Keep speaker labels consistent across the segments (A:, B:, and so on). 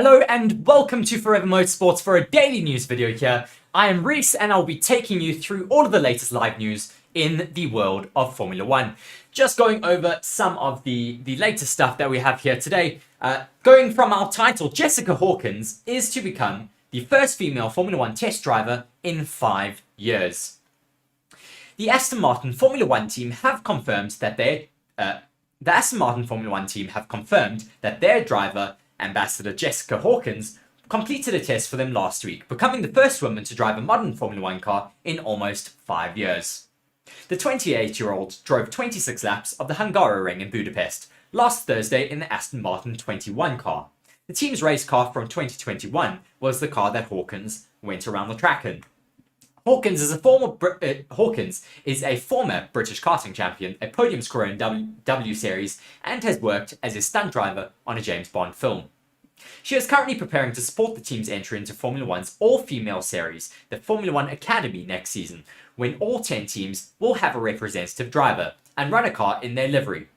A: Hello and welcome to Forever Motorsports for a daily news video here. I am Reece and I'll be taking you through all of the latest live news in the world of Formula One. Just going over some of the latest stuff that we have here today. Going from our title, Jessica Hawkins is to become the first female Formula One test driver in 5 years. The Aston Martin Formula One team have confirmed that their driver Ambassador Jessica Hawkins completed a test for them last week, becoming the first woman to drive a modern Formula One car in almost 5 years. The 28-year-old drove 26 laps of the Hungaroring in Budapest last Thursday in the Aston Martin 21 car. The team's race car from 2021 was the car that Hawkins went around the track in. Hawkins is a former British karting champion, a podium scorer in W Series, and has worked as a stunt driver on a James Bond film. She is currently preparing to support the team's entry into Formula One's all-female series, the Formula One Academy, next season, when all 10 teams will have a representative driver and run a car in their livery.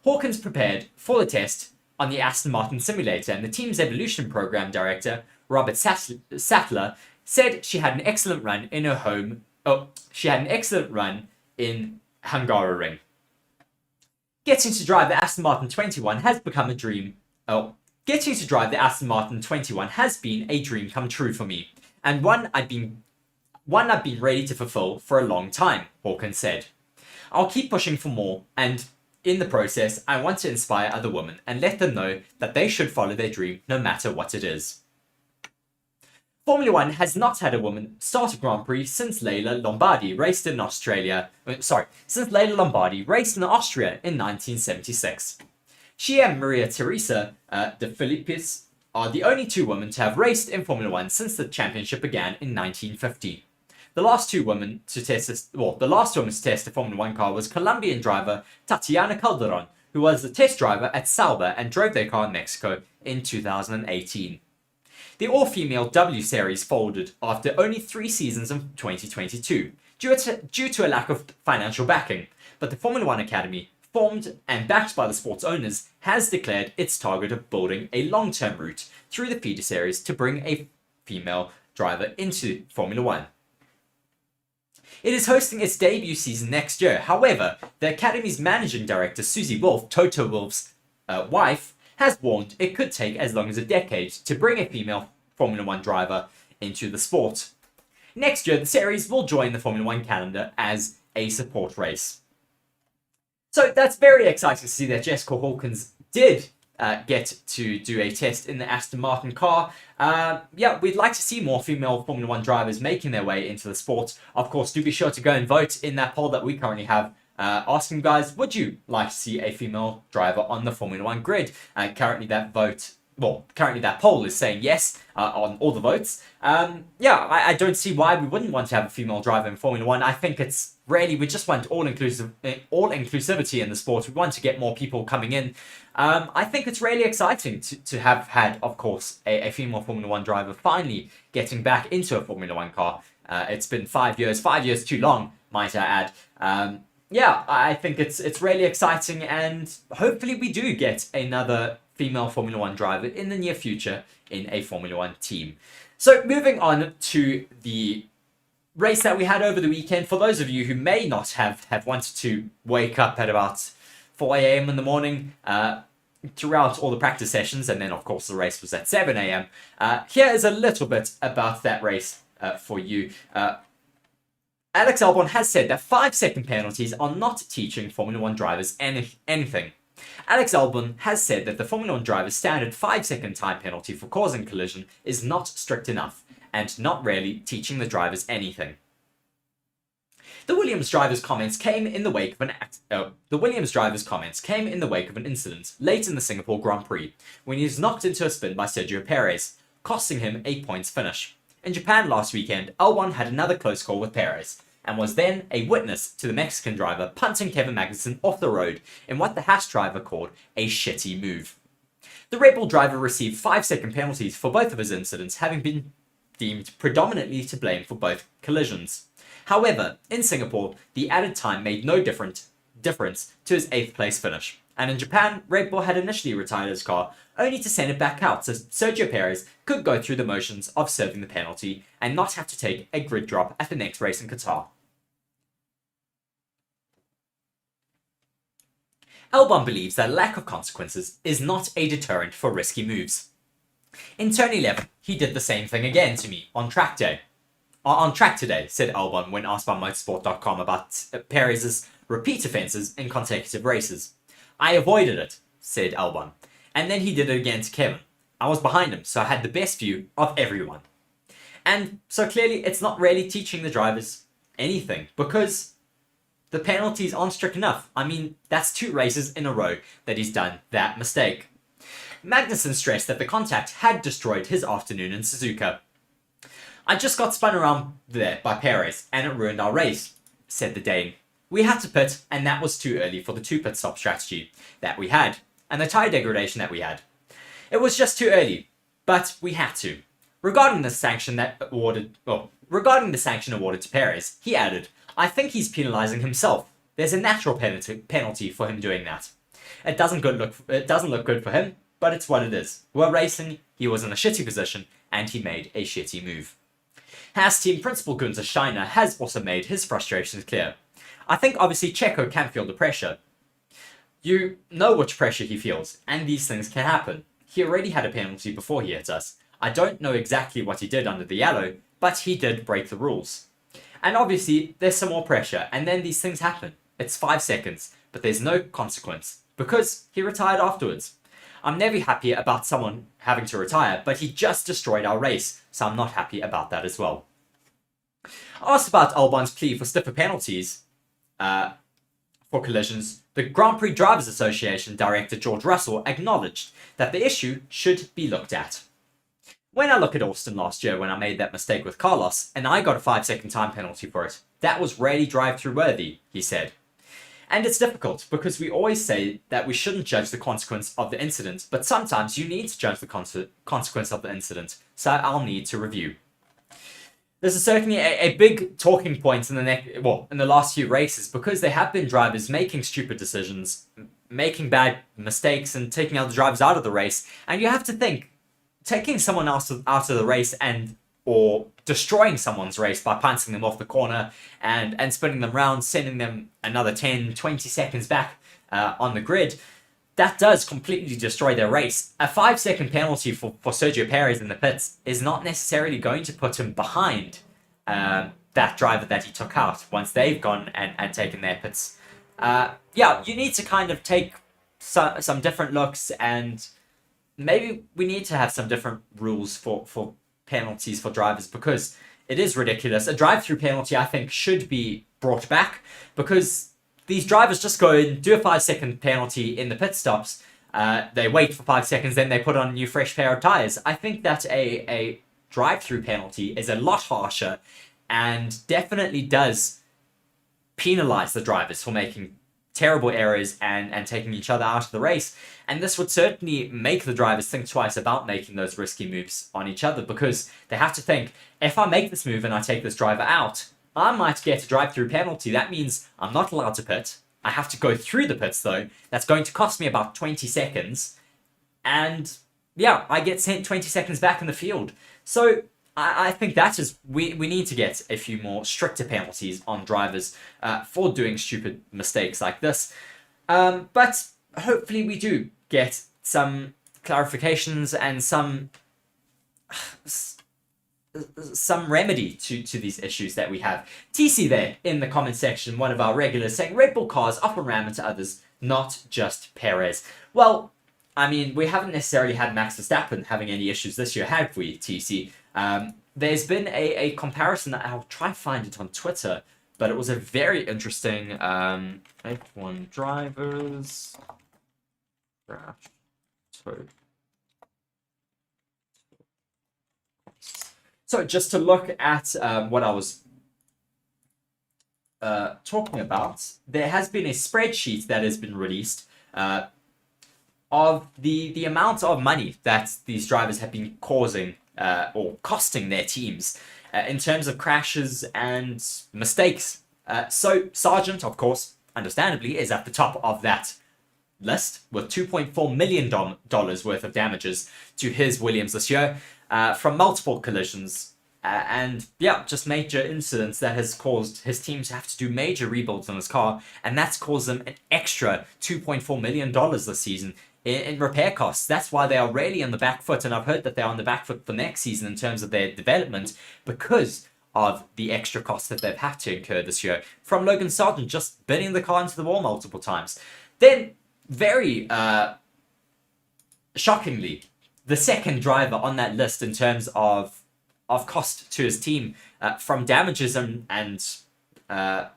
A: Hawkins prepared for the test on the Aston Martin simulator, and the team's evolution program director, Robert Sattler, said she had an excellent run in Hungaroring. Getting to drive the Aston Martin 21 has become a dream. Getting to drive the Aston Martin 21 has been a dream come true for me, and one I've been ready to fulfill for a long time, Hawkins said. I'll keep pushing for more, and in the process, I want to inspire other women and let them know that they should follow their dream no matter what it is. Formula One has not had a woman start a Grand Prix since Leila Lombardi raced in Austria in 1976. She and Maria Teresa de Filippis are the only two women to have raced in Formula One since the championship began in 1950. The last woman to test a Formula One car was Colombian driver Tatiana Calderon, who was the test driver at Sauber and drove their car in Mexico in 2018. The all-female W Series folded after only 3 seasons in 2022, due to a lack of financial backing, but the Formula One Academy, formed and backed by the sport's owners, has declared its target of building a long-term route through the feeder series to bring a female driver into Formula One. It is hosting its debut season next year. However, the Academy's managing director, Susie Wolff, Toto Wolff's wife, has warned it could take as long as a decade to bring a female Formula One driver into the sport. Next year, the series will join the Formula One calendar as a support race. So that's very exciting to see that Jessica Hawkins did get to do a test in the Aston Martin car. We'd like to see more female Formula One drivers making their way into the sport. Of course, do be sure to go and vote in that poll that we currently have. Asking guys, would you like to see a female driver on the Formula One grid? Currently that poll is saying yes on all the votes. I don't see why we wouldn't want to have a female driver in Formula One. I think it's really, we just want all inclusivity in the sport. We want to get more people coming in. I think it's really exciting to have had, of course, a female Formula One driver finally getting back into a Formula One car. It's been 5 years too long, might I add. I think it's really exciting, and hopefully we do get another female Formula One driver in the near future in a Formula One team. So moving on to the race that we had over the weekend. For those of you who may not have wanted to wake up at about 4 a.m. in the morning throughout all the practice sessions, and then of course the race was at 7 a.m. Here is a little bit about that race for you. Alex Albon has said that 5-second penalties are not teaching Formula One drivers anything. Alex Albon has said that the Formula One driver's standard 5-second time penalty for causing collision is not strict enough and not really teaching the drivers anything. The Williams driver's comments came in the wake of an incident late in the Singapore Grand Prix when he was knocked into a spin by Sergio Perez, costing him a points finish. In Japan last weekend, Albon had another close call with Perez, and was then a witness to the Mexican driver punting Kevin Magnussen off the road in what the Haas driver called a shitty move. The Red Bull driver received 5-second penalties for both of his incidents, having been deemed predominantly to blame for both collisions. However, in Singapore, the added time made no difference difference to his 8th place finish. And in Japan, Red Bull had initially retired his car, only to send it back out so Sergio Perez could go through the motions of serving the penalty and not have to take a grid drop at the next race in Qatar. Albon believes that lack of consequences is not a deterrent for risky moves. In turn 11, he did the same thing again to me on track day. On track today, said Albon when asked by Motorsport.com about Perez's repeat offences in consecutive races. I avoided it, said Albon, and then he did it again to Kevin. I was behind him, so I had the best view of everyone. And so clearly it's not really teaching the drivers anything, because the penalties aren't strict enough. I mean, that's 2 races in a row that he's done that mistake. Magnussen stressed that the contact had destroyed his afternoon in Suzuka. I just got spun around there by Perez, and it ruined our race, said the Dane. We had to pit, and that was too early for the 2 pit stop strategy that we had, and the tyre degradation that we had. It was just too early, but we had to. Regarding the sanction awarded to Perez, he added, I think he's penalising himself. There's a natural penalty for him doing that. It doesn't look good for him, but it's what it is. We're racing, he was in a shitty position, and he made a shitty move. Haas team principal Gunther Steiner has also made his frustrations clear. I think obviously Checo can feel the pressure. You know which pressure he feels, and these things can happen. He already had a penalty before he hit us. I don't know exactly what he did under the yellow, but he did break the rules. And obviously, there's some more pressure, and then these things happen. It's 5 seconds, but there's no consequence, because he retired afterwards. I'm never happy about someone having to retire, but he just destroyed our race, so I'm not happy about that as well. Asked about Albon's plea for stiffer penalties for collisions, the Grand Prix Drivers Association director George Russell acknowledged that the issue should be looked at. When I look at Aston last year when I made that mistake with Carlos, and I got a 5-second time penalty for it, that was really drive-through worthy, he said. And it's difficult, because we always say that we shouldn't judge the consequence of the incident, but sometimes you need to judge the consequence of the incident, so I'll need to review. This is certainly a big talking point in the last few races, because there have been drivers making stupid decisions, making bad mistakes, and taking other drivers out of the race, and you have to think, taking someone else out of the race or destroying someone's race by punting them off the corner and spinning them around, sending them another 10, 20 seconds back on the grid, that does completely destroy their race. A 5-second penalty for Sergio Perez in the pits is not necessarily going to put him behind that driver that he took out once they've gone and taken their pits. You need to kind of take some different looks, and maybe we need to have some different rules for penalties for drivers, because it is ridiculous. A drive-through penalty, I think, should be brought back, because these drivers just go and do a 5-second penalty in the pit stops. They wait for 5 seconds, then they put on a new fresh pair of tyres. I think that a drive-through penalty is a lot harsher and definitely does penalise the drivers for making terrible errors and taking each other out of the race. And this would certainly make the drivers think twice about making those risky moves on each other, because they have to think, if I make this move and I take this driver out, I might get a drive-through penalty. That means I'm not allowed to pit. I have to go through the pits though. That's going to cost me about 20 seconds. And yeah, I get sent 20 seconds back in the field. So I think that is, we need to get a few more stricter penalties on drivers for doing stupid mistakes like this. But hopefully we do get some clarifications and some remedy to these issues that we have. TC there in the comment section, one of our regulars, saying Red Bull cars often ram into others, not just Perez. Well, I mean, we haven't necessarily had Max Verstappen having any issues this year, have we, TC? There's been a comparison that I'll try and find it on Twitter, but it was a very interesting F1 drivers crash total. So just to look at what I was talking about, there has been a spreadsheet that has been released of the amount of money that these drivers have been causing or costing their teams in terms of crashes and mistakes. So Sargent, of course, understandably, is at the top of that list with $2.4 million worth of damages to his Williams this year from multiple collisions. And yeah, just major incidents that has caused his team to have to do major rebuilds on his car, and that's caused them an extra $2.4 million this season in repair costs. That's why they are really on the back foot, and I've heard that they're on the back foot for next season in terms of their development because of the extra costs that they've had to incur this year from Logan Sargent just bending the car into the wall multiple times. Then, very shockingly, the second driver on that list in terms of cost to his team from damages and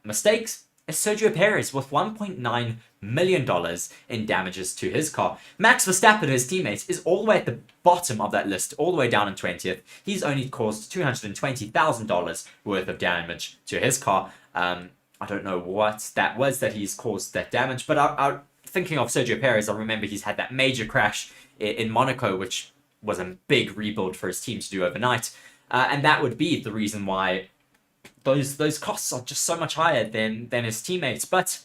A: mistakes is Sergio Perez with $1.9 million in damages to his car. Max Verstappen and his teammates is all the way at the bottom of that list, all the way down in 20th. He's only caused $220,000 worth of damage to his car. I don't know what that was that he's caused that damage, but thinking of Sergio Perez, I remember he's had that major crash in Monaco, which was a big rebuild for his team to do overnight. And that would be the reason why those costs are just so much higher than his teammates. But,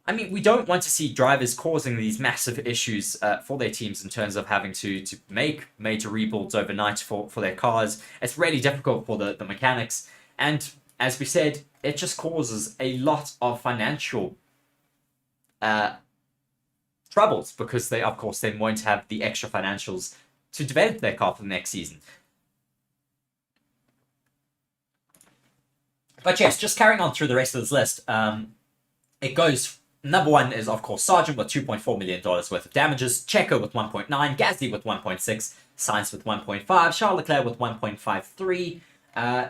A: I mean, we don't want to see drivers causing these massive issues for their teams in terms of having to make major rebuilds overnight for their cars. It's really difficult for the mechanics. And, as we said, it just causes a lot of financial troubles because they, of course, then won't have the extra financials to develop their car for the next season. But yes, just carrying on through the rest of this list, it goes, number one is, of course, Sargent with $2.4 million worth of damages, Checo with 1.9, Gasly with 1.6, Sainz with 1.5, Charles Leclerc with 1.53.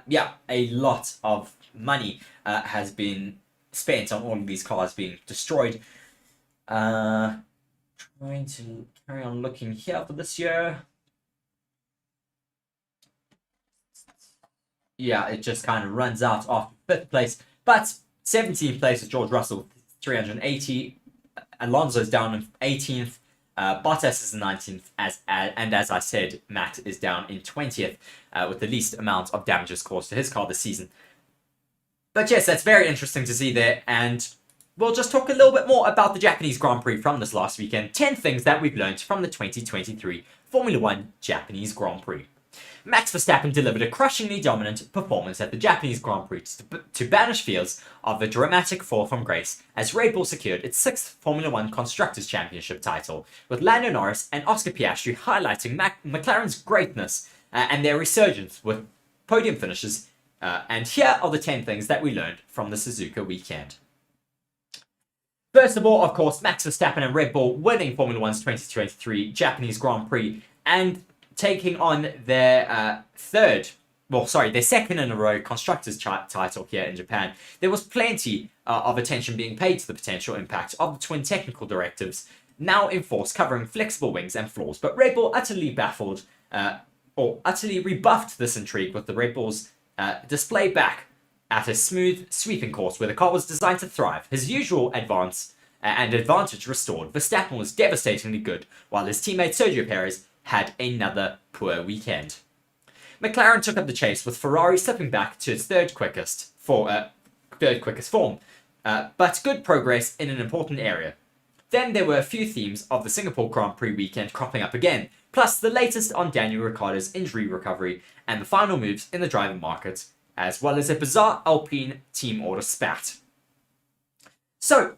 A: Yeah, a lot of money has been spent on all of these cars being destroyed. Trying to carry on looking here for this year. Yeah, it just kind of runs out after 5th place. But 17th place is George Russell, 380. Alonso's down in 18th. Bottas is in 19th. And as I said, Max is down in 20th with the least amount of damages caused to his car this season. But yes, that's very interesting to see there. And we'll just talk a little bit more about the Japanese Grand Prix from this last weekend. 10 things that we've learned from the 2023 Formula 1 Japanese Grand Prix. Max Verstappen delivered a crushingly dominant performance at the Japanese Grand Prix to banish fears of a dramatic fall from grace as Red Bull secured its 6th Formula 1 Constructors' Championship title, with Lando Norris and Oscar Piastri highlighting McLaren's greatness and their resurgence with podium finishes. And here are the 10 things that we learned from the Suzuka weekend. First of all, of course, Max Verstappen and Red Bull winning Formula 1's 2023 Japanese Grand Prix and taking on their their second in a row Constructors' title here in Japan. There was plenty of attention being paid to the potential impact of the twin technical directives now in force covering flexible wings and floors, but Red Bull utterly rebuffed this intrigue with the Red Bull's display back at a smooth sweeping course where the car was designed to thrive. His usual advantage restored, Verstappen was devastatingly good, while his teammate Sergio Perez had another poor weekend. McLaren took up the chase with Ferrari slipping back to its third quickest form, but good progress in an important area. Then there were a few themes of the Singapore Grand Prix weekend cropping up again, plus the latest on Daniel Ricciardo's injury recovery and the final moves in the driver market, as well as a bizarre Alpine team order spat. So,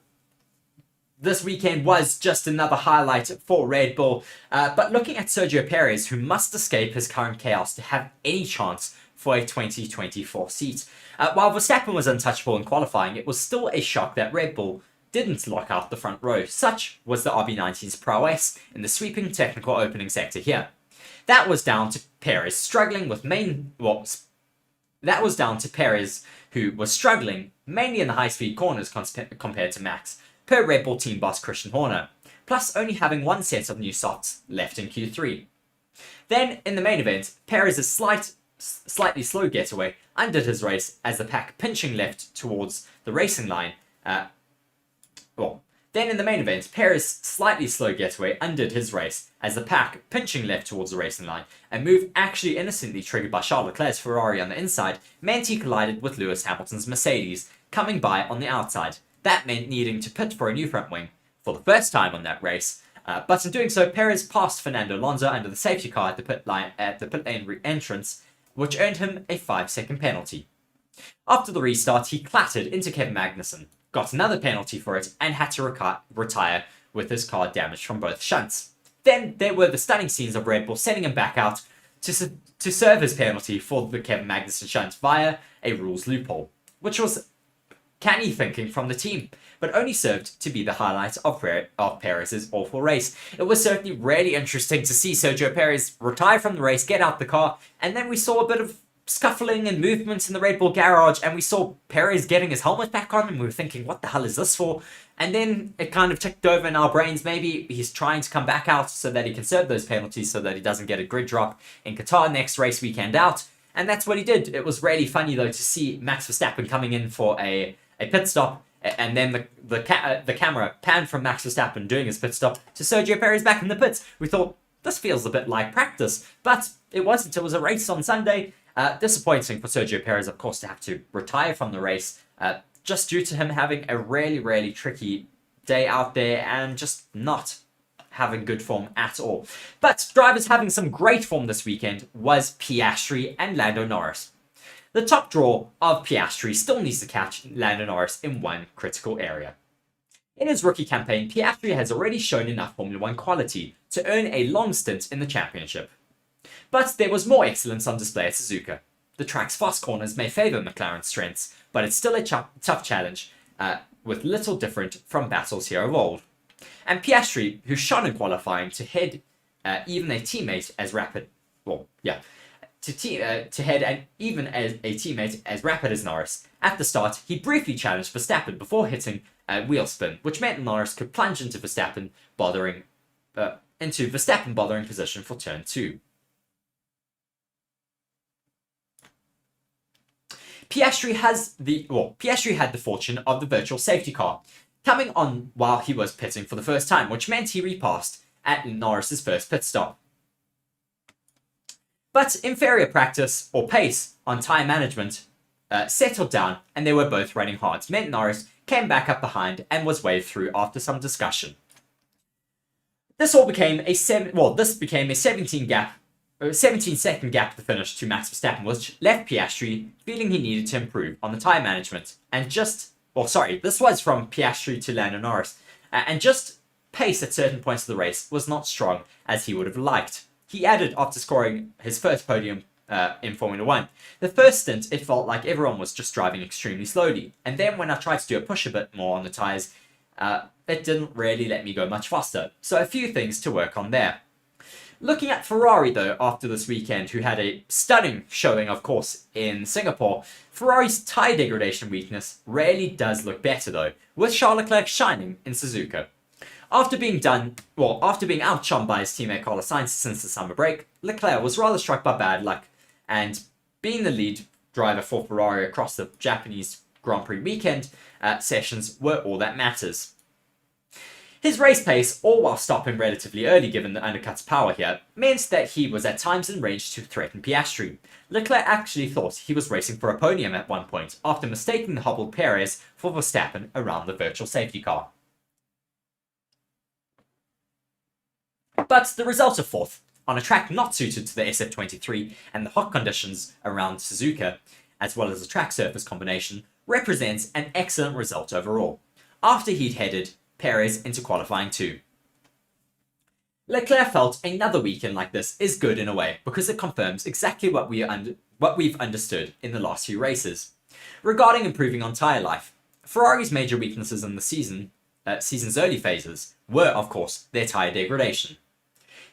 A: this weekend was just another highlight for Red Bull, but looking at Sergio Perez, who must escape his current chaos to have any chance for a 2024 seat. While Verstappen was untouchable in qualifying, it was still a shock that Red Bull didn't lock out the front row. Such was the RB19's prowess in the sweeping technical opening sector here. That was down to Perez struggling with who was struggling mainly in the high-speed corners compared to Max, per Red Bull team boss Christian Horner, plus only having one set of new softs left in Q3. Then, in the main event, Perez's slightly slow getaway undid his race as the pack pinching left towards the racing line. Then in the main event, Perez's slightly slow getaway undid his race as the pack pinching left towards the racing line, a move actually innocently triggered by Charles Leclerc's Ferrari on the inside, meant he collided with Lewis Hamilton's Mercedes, coming by on the outside. That meant needing to pit for a new front wing for the first time on that race. But in doing so, Perez passed Fernando Alonso under the safety car at the pit lane re-entrance, which earned him a 5-second penalty. After the restart, he clattered into Kevin Magnussen, got another penalty for it, and had to retire with his car damaged from both shunts. Then there were the stunning scenes of Red Bull sending him back out to serve his penalty for the Kevin Magnussen shunt via a rules loophole, which was canny thinking from the team, but only served to be the highlight of Perez's awful race. It was certainly really interesting to see Sergio Perez retire from the race, get out the car, and then we saw a bit of scuffling and movements in the Red Bull garage, and we saw Perez getting his helmet back on, and we were thinking, what the hell is this for? And then it kind of ticked over in our brains, maybe he's trying to come back out so that he can serve those penalties so that he doesn't get a grid drop in Qatar next race weekend out. And that's what he did. It was really funny, though, to see Max Verstappen coming in for a pit stop, and then the camera panned from Max Verstappen doing his pit stop to Sergio Perez back in the pits. We thought, this feels a bit like practice, but it wasn't. It was a race on Sunday. Disappointing for Sergio Perez, of course, to have to retire from the race, just due to him having a really, really tricky day out there and just not having good form at all. But drivers having some great form this weekend was Piastri and Lando Norris. The top draw of Piastri still needs to catch Lando Norris in one critical area. In his rookie campaign, Piastri has already shown enough Formula 1 quality to earn a long stint in the championship. But there was more excellence on display at Suzuka. The track's fast corners may favour McLaren's strengths, but it's still a tough challenge, with little different from battles here of old. And Piastri, who shone in qualifying to head even a teammate as rapid, to head and even as a teammate as rapid as Norris. At the start, he briefly challenged Verstappen before hitting a wheel spin, which meant Norris could plunge into Verstappen bothering position for turn 2. Piastri had the fortune of the virtual safety car coming on while he was pitting for the first time, which meant he repassed at Norris's first pit stop. But inferior practice or pace on tyre management settled down, and they were both running hard, meant Norris came back up behind and was waved through after some discussion. This became a 17-second gap at the finish to Max Verstappen, which left Piastri feeling he needed to improve on the tyre management. This was from Piastri to Lando Norris, and just pace at certain points of the race was not strong as he would have liked. He added after scoring his first podium in Formula 1. The first stint, it felt like everyone was just driving extremely slowly, and then when I tried to do a push a bit more on the tyres, it didn't really let me go much faster. So a few things to work on there. Looking at Ferrari, though, after this weekend, who had a stunning showing, of course, in Singapore, Ferrari's tyre degradation weakness really does look better, though, with Charles Leclerc shining in Suzuka. After being outshone by his teammate Carlos Sainz since the summer break, Leclerc was rather struck by bad luck, and being the lead driver for Ferrari across the Japanese Grand Prix weekend sessions were all that matters. His race pace, all while stopping relatively early given the undercut's power here, meant that he was at times in range to threaten Piastri. Leclerc actually thought he was racing for a podium at one point, after mistaking the hobbled Perez for Verstappen around the virtual safety car. But the result of fourth, on a track not suited to the SF23 and the hot conditions around Suzuka, as well as the track surface combination, represents an excellent result overall, after he'd headed Perez into qualifying too. Leclerc felt another weekend like this is good in a way because it confirms exactly what we've understood in the last few races. Regarding improving on tyre life, Ferrari's major weaknesses in the season's early phases were, of course, their tyre degradation.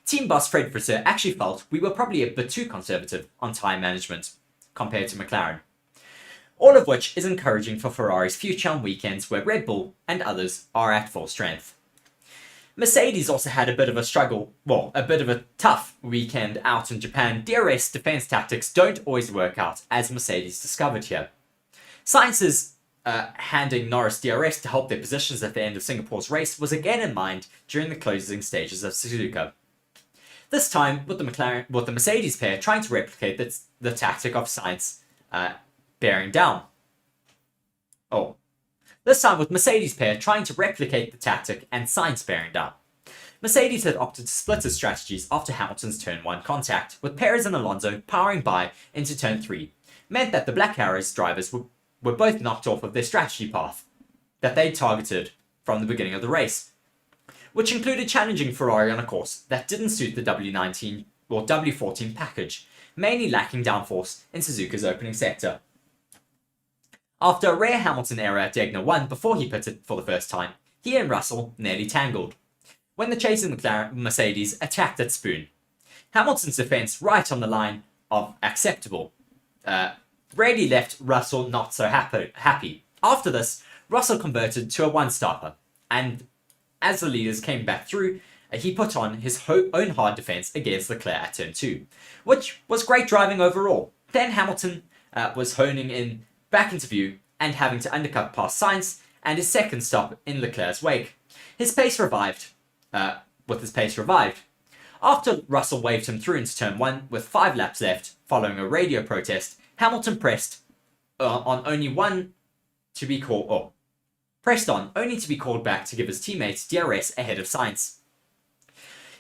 A: Team boss Fred Vasseur actually felt we were probably a bit too conservative on tyre management compared to McLaren. All of which is encouraging for Ferrari's future on weekends where Red Bull and others are at full strength. Mercedes also had a bit of a tough weekend out in Japan. DRS defense tactics don't always work out, as Mercedes discovered here. Sainz's handing Norris DRS to help their positions at the end of Singapore's race was again in mind during the closing stages of Suzuka. This time with the Mercedes pair trying to replicate the tactic of Sainz bearing down. this time with Mercedes pair trying to replicate the tactic and Sainz bearing down. Mercedes had opted to split its strategies after Hamilton's turn 1 contact, with Perez and Alonso powering by into turn 3, meant that the Black Arrows drivers were both knocked off of their strategy path that they targeted from the beginning of the race, which included challenging Ferrari on a course that didn't suit the W19 or W14 package, mainly lacking downforce in Suzuka's opening sector. After a rare Hamilton error at Degner 1 before he pitted for the first time, he and Russell nearly tangled, when the chasing Mercedes attacked at Spoon. Hamilton's defense right on the line of acceptable really left Russell not so happy. After this, Russell converted to a one-stopper, and as the leaders came back through, he put on his own hard defense against Leclerc at turn 2, which was great driving overall. Then Hamilton was honing in back into view and having to undercut past Sainz and his second stop in Leclerc's wake. His pace revived. After Russell waved him through into turn 1 with 5 laps left following a radio protest, Hamilton pressed on only to be called back to give his teammates DRS ahead of Sainz.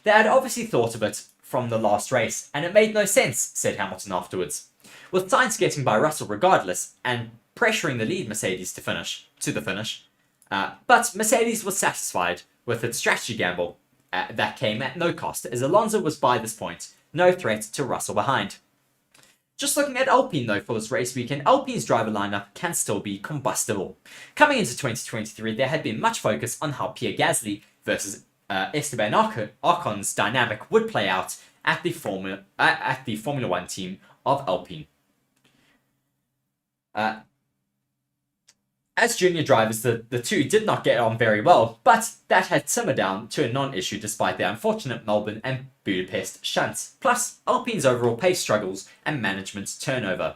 A: They had obviously thought of it from the last race, and it made no sense, said Hamilton afterwards, with Sainz getting by Russell regardless and pressuring the lead Mercedes to the finish. But Mercedes was satisfied with its strategy gamble that came at no cost, as Alonso was by this point no threat to Russell behind. Just looking at Alpine though for this race weekend, Alpine's driver lineup can still be combustible. Coming into 2023, there had been much focus on how Pierre Gasly versus Esteban Ocon's dynamic would play out at the Formula 1 team of Alpine. As junior drivers, the two did not get on very well, but that had simmered down to a non-issue despite their unfortunate Melbourne and Budapest shunts, plus Alpine's overall pace struggles and management turnover.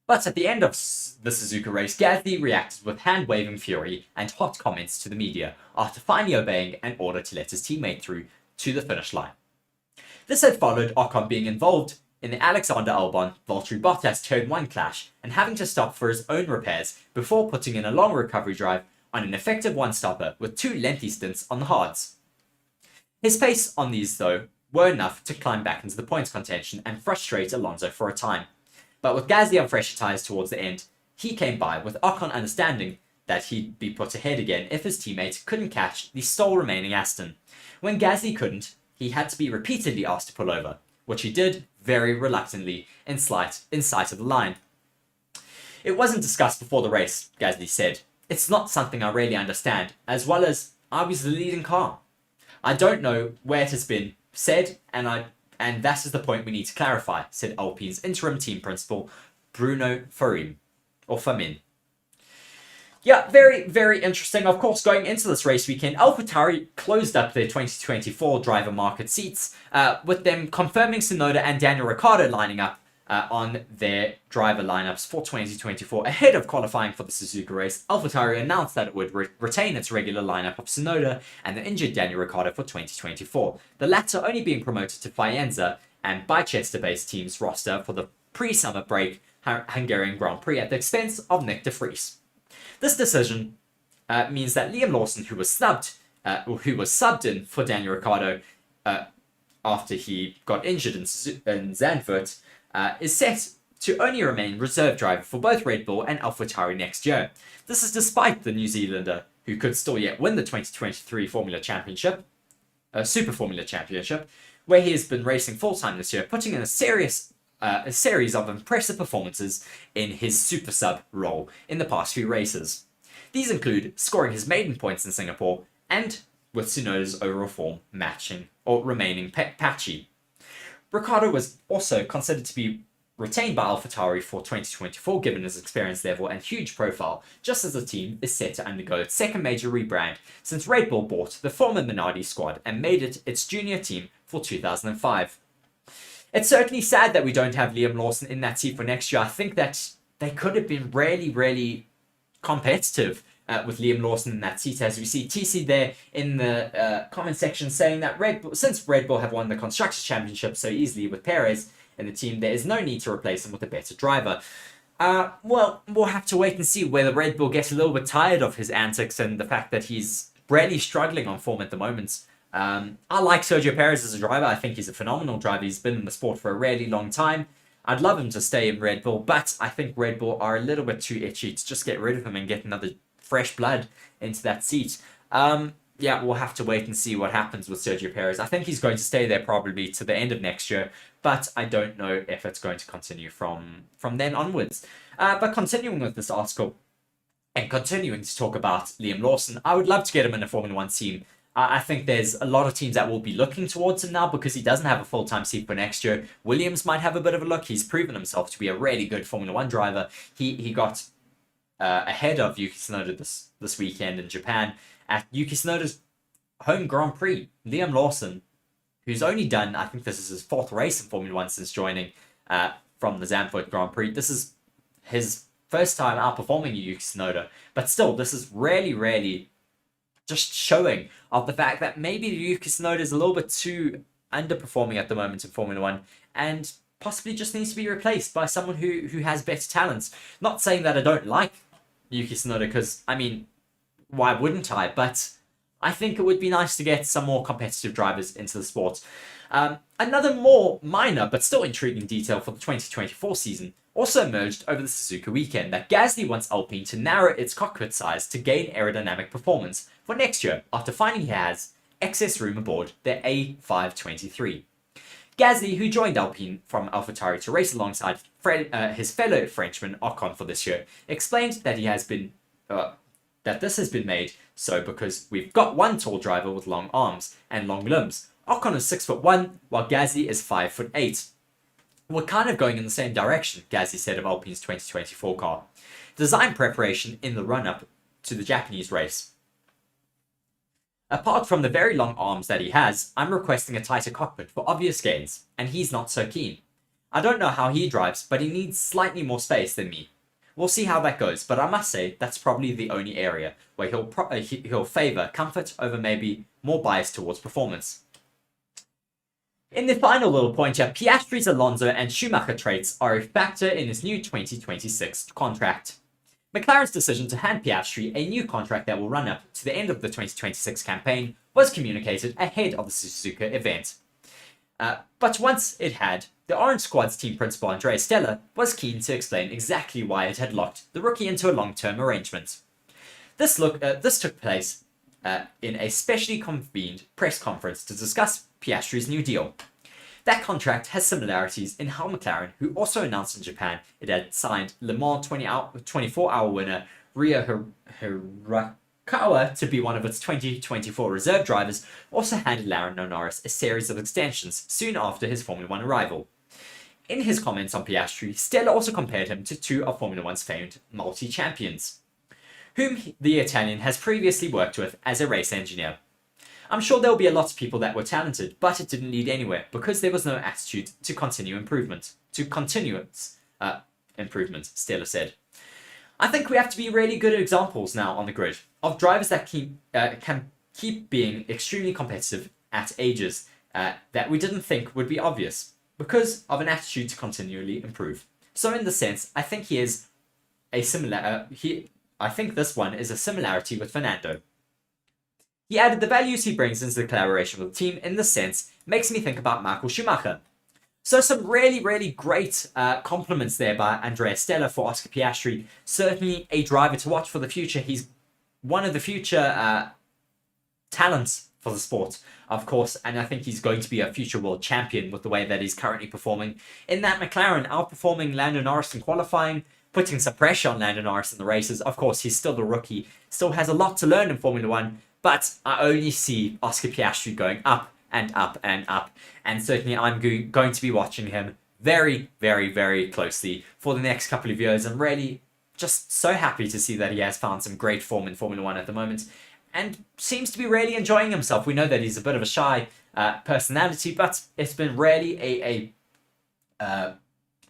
A: But at the end of the Suzuka race, Gasly reacted with hand-waving fury and hot comments to the media after finally obeying an order to let his teammate through to the finish line. This had followed Ocon being involved in the Alexander Albon-Valtteri Bottas turn 1 clash and having to stop for his own repairs before putting in a long recovery drive on an effective one-stopper with 2 lengthy stints on the hards. His pace on these, though, were enough to climb back into the points contention and frustrate Alonso for a time. But with Gasly on fresher tyres towards the end, he came by with Ocon understanding that he'd be put ahead again if his teammate couldn't catch the sole remaining Aston. When Gasly couldn't, he had to be repeatedly asked to pull over, which he did very reluctantly in sight of the line. It wasn't discussed before the race, Gasly said. It's not something I really understand, as well as I was the leading car. I don't know where it has been said, and that is the point we need to clarify, said Alpine's interim team principal, Bruno Famin. Yeah, very, very interesting. Of course, going into this race weekend, AlphaTauri closed up their 2024 driver market seats, with them confirming Tsunoda and Daniel Ricciardo lining up on their driver lineups for 2024. Ahead of qualifying for the Suzuka race, AlphaTauri announced that it would retain its regular lineup of Tsunoda and the injured Daniel Ricciardo for 2024, the latter only being promoted to Faenza and Bicester-based team's roster for the pre-summer break Hungarian Grand Prix at the expense of Nick de Vries. This decision means that Liam Lawson, who was subbed in for Daniel Ricciardo after he got injured in Zandvoort, is set to only remain reserve driver for both Red Bull and AlphaTauri next year. This is despite the New Zealander, who could still yet win the 2023 Super Formula Championship, where he has been racing full-time this year, putting in a series of impressive performances in his super sub role in the past few races. These include scoring his maiden points in Singapore and with Tsunoda's overall form remaining patchy. Ricciardo was also considered to be retained by AlphaTauri for 2024 given his experience level and huge profile, just as the team is set to undergo its second major rebrand since Red Bull bought the former Minardi squad and made it its junior team for 2005. It's certainly sad that we don't have Liam Lawson in that seat for next year. I think that they could have been really, really competitive with Liam Lawson in that seat, as we see TC there in the comment section saying that since Red Bull have won the Constructors' Championship so easily with Perez in the team, there is no need to replace him with a better driver. Well, we'll have to wait and see whether Red Bull gets a little bit tired of his antics and the fact that he's really struggling on form at the moment. I like Sergio Perez as a driver. I think he's a phenomenal driver. He's been in the sport for a really long time. I'd love him to stay in Red Bull, but I think Red Bull are a little bit too itchy to just get rid of him and get another fresh blood into that seat. Yeah, we'll have to wait and see what happens with Sergio Perez. I think he's going to stay there probably to the end of next year, but I don't know if it's going to continue from then onwards. But continuing with this article and continuing to talk about Liam Lawson, I would love to get him in a Formula One team. I think there's a lot of teams that will be looking towards him now because he doesn't have a full-time seat for next year. Williams might have a bit of a look. He's proven himself to be a really good Formula One driver. He got ahead of Yuki Tsunoda this weekend in Japan at Yuki Tsunoda's home Grand Prix. Liam Lawson, who's only done, I think this is his 4th race in Formula One since joining from the Zandvoort Grand Prix. This is his first time outperforming Yuki Tsunoda, but still, this is really just showing of the fact that maybe Yuki Tsunoda is a little bit too underperforming at the moment in Formula One and possibly just needs to be replaced by someone who has better talents. Not saying that I don't like Yuki Tsunoda, because, I mean, why wouldn't I? But I think it would be nice to get some more competitive drivers into the sport. Another more minor but still intriguing detail for the 2024 season also emerged over the Suzuka weekend that Gasly wants Alpine to narrow its cockpit size to gain aerodynamic performance for next year after finding he has excess room aboard their A523. Gasly, who joined Alpine from AlphaTauri to race alongside his fellow Frenchman Ocon for this year, explained that that this has been made so because we've got one tall driver with long arms and long limbs. Ocon is 6'1", while Gasly is 5'8". We're kind of going in the same direction, Gasly said of Alpine's 2024 car. Design preparation in the run-up to the Japanese race. Apart from the very long arms that he has, I'm requesting a tighter cockpit for obvious gains, and he's not so keen. I don't know how he drives, but he needs slightly more space than me. We'll see how that goes, but I must say that's probably the only area where he'll favour comfort over maybe more bias towards performance. In the final little pointer, Piastri's Alonso and Schumacher traits are a factor in his new 2026 contract. McLaren's decision to hand Piastri a new contract that will run up to the end of the 2026 campaign was communicated ahead of the Suzuka event. But once it had, the Orange Squad's team principal Andrea Stella was keen to explain exactly why it had locked the rookie into a long-term arrangement. This took place in a specially convened press conference to discuss Piastri's new deal. That contract has similarities in how McLaren, who also announced in Japan it had signed Le Mans 24-hour winner Ryo Hirakawa to be one of its 2024 reserve drivers, also handed Lando Norris a series of extensions soon after his Formula One arrival. In his comments on Piastri, Stella also compared him to two of Formula One's famed multi-champions, whom the Italian has previously worked with as a race engineer. I'm sure there'll be a lot of people that were talented, but it didn't lead anywhere because there was no attitude to continuous improvement, Stella said. I think we have to be really good examples now on the grid of drivers that can keep being extremely competitive at ages that we didn't think would be obvious because of an attitude to continually improve. So in the sense, I think he is a I think this one is a similarity with Fernando. He added the values he brings into the collaboration with the team in this sense makes me think about Michael Schumacher. So some really great compliments there by Andrea Stella for Oscar Piastri. Certainly a driver to watch for the future. He's one of the future talents for the sport, of course, and I think he's going to be a future world champion with the way that he's currently performing. In that McLaren, outperforming Lando Norris in qualifying, putting some pressure on Lando Norris in the races. Of course, he's still a rookie, still has a lot to learn in Formula One, but I only see Oscar Piastri going up and up and up. And certainly I'm going to be watching him very closely for the next couple of years. I'm really just so happy to see that he has found some great form in Formula One at the moment and seems to be really enjoying himself. We know that he's a bit of a shy personality, but it's been really a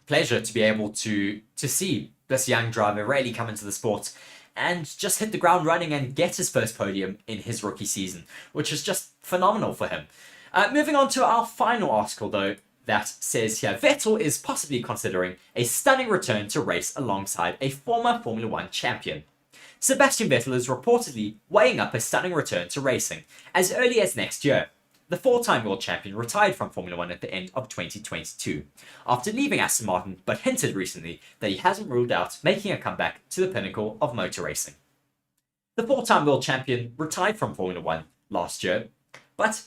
A: pleasure to be able to see this young driver really come into the sport and just hit the ground running and get his first podium in his rookie season, which is just phenomenal for him. Moving on to our final article, though, that says here Vettel is possibly considering a stunning return to race alongside a former Formula One champion. Sebastian Vettel is reportedly weighing up a stunning return to racing as early as next year. The four-time world champion retired from Formula One at the end of 2022, after leaving Aston Martin, but hinted recently that he hasn't ruled out making a comeback to the pinnacle of motor racing. The four-time world champion retired from Formula One last year, but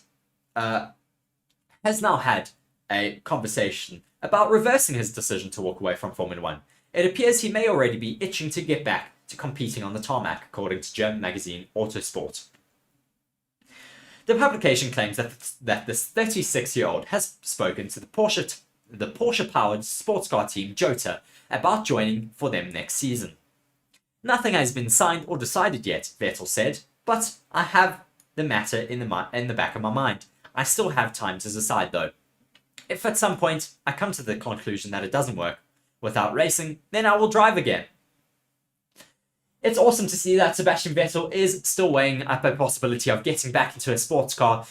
A: has now had a conversation about reversing his decision to walk away from Formula One. It appears he may already be itching to get back to competing on the tarmac, according to German magazine Motorsports. The publication claims that this 36-year-old has spoken to the Porsche-powered sports car team Jota about joining for them next season. Nothing has been signed or decided yet, Vettel said, but I have the matter in the back of my mind. I still have time to decide though. If at some point I come to the conclusion that it doesn't work without racing, then I will drive again. It's awesome to see that Sebastian Vettel is still weighing up a possibility of getting back into a sports car.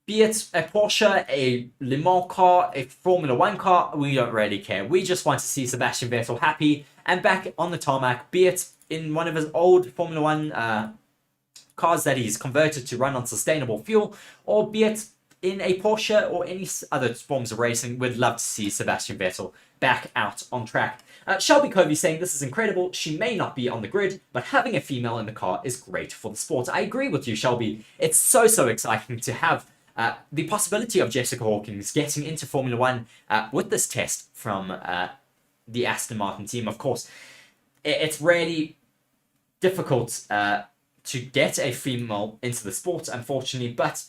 A: Be it a Porsche, a Le Mans car, a Formula One car, we don't really care. We just want to see Sebastian Vettel happy and back on the tarmac, be it in one of his old Formula One cars that he's converted to run on sustainable fuel, or be it in a Porsche or any other forms of racing. We'd love to see Sebastian Vettel back out on track. Shelby Covey saying this is incredible. She may not be on the grid, but having a female in the car is great for the sport. I agree with you, Shelby. It's so exciting to have the possibility of Jessica Hawkins getting into Formula One with this test from the Aston Martin team. Of course, it's really difficult to get a female into the sport, unfortunately, but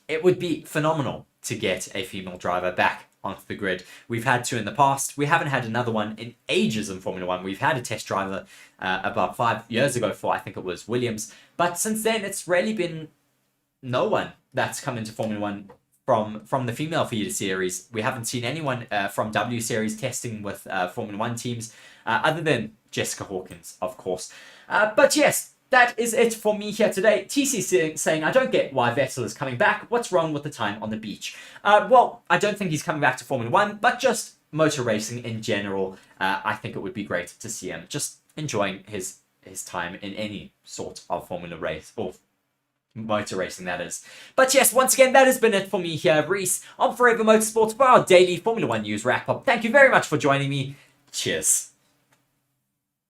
A: it would be phenomenal to get a female driver back onto the grid. We've had two in the past. We haven't had another one in ages in Formula One. We've had a test driver about 5 years ago for, I think it was Williams. But since then, it's really been no one that's come into Formula One from the female feeder series. We haven't seen anyone from W Series testing with Formula One teams, other than Jessica Hawkins, of course. But yes, that is it for me here today. TC saying, I don't get why Vettel is coming back. What's wrong with the time on the beach? Well, I don't think he's coming back to Formula One, but just motor racing in general. I think it would be great to see him just enjoying his time in any sort of Formula race, or motor racing, that is. But yes, once again, that has been it for me here, Reece, on Forever Motorsports for our daily Formula One news wrap-up. Thank you very much for joining me. Cheers.